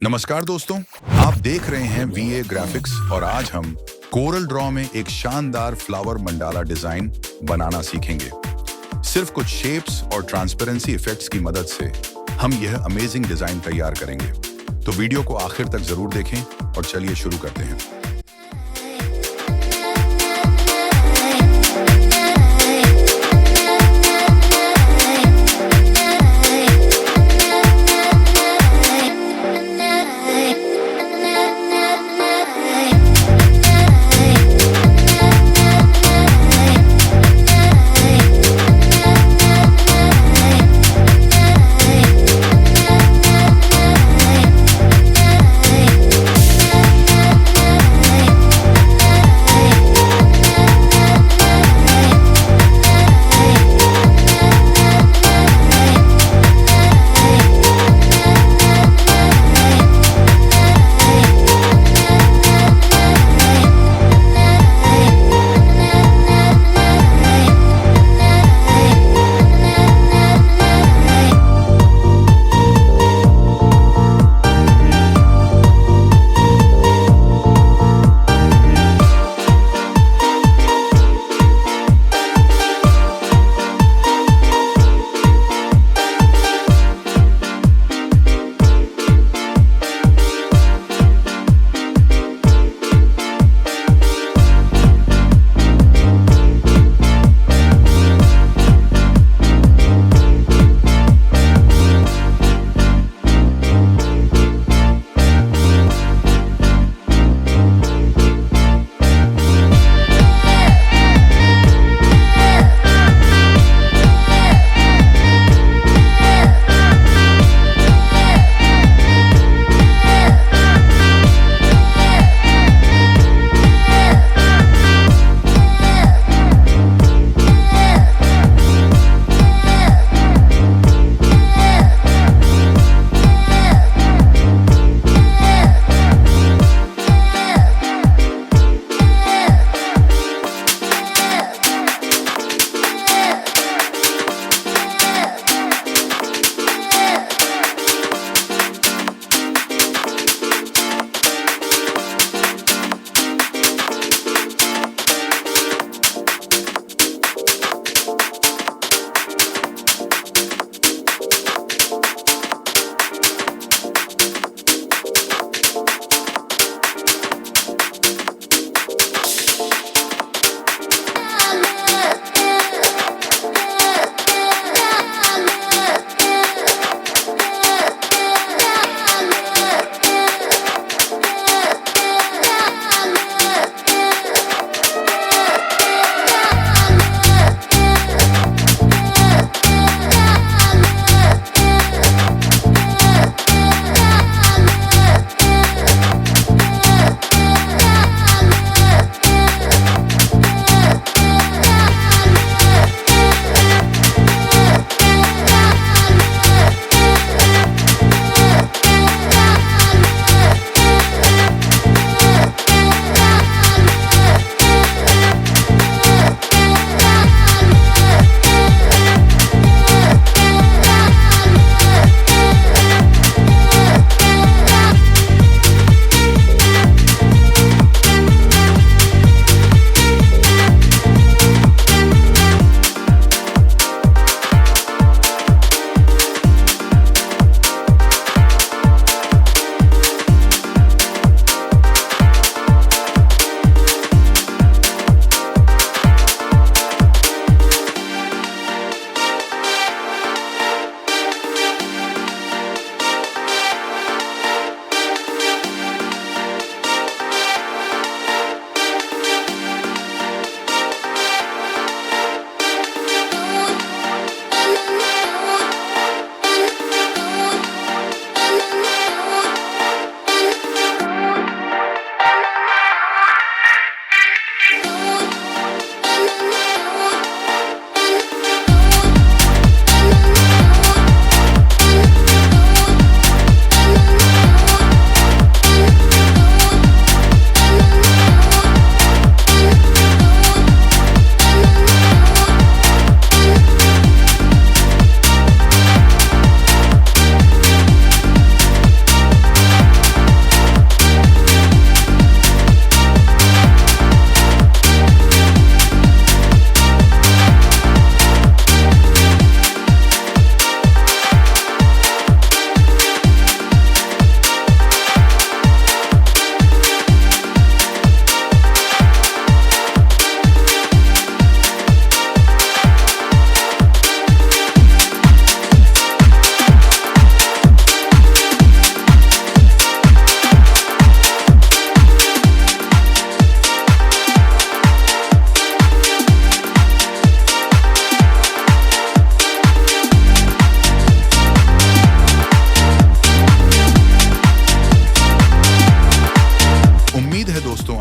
नमस्कार दोस्तों, आप देख रहे हैं VA ग्राफिक्स और आज हम कोरल ड्रॉ में एक शानदार फ्लावर मंडाला डिजाइन बनाना सीखेंगे। सिर्फ कुछ शेप्स और ट्रांसपेरेंसी इफेक्ट्स की मदद से हम यह अमेजिंग डिजाइन तैयार करेंगे। तो वीडियो को आखिर तक जरूर देखें और चलिए शुरू करते हैं।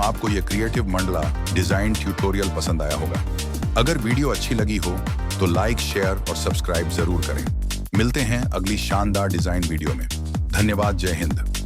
आपको ये क्रिएटिव मंडला डिजाइन ट्यूटोरियल पसंद आया होगा। अगर वीडियो अच्छी लगी हो तो लाइक, शेयर और सब्सक्राइब जरूर करें। मिलते हैं अगली शानदार डिजाइन वीडियो में। धन्यवाद। जय हिंद।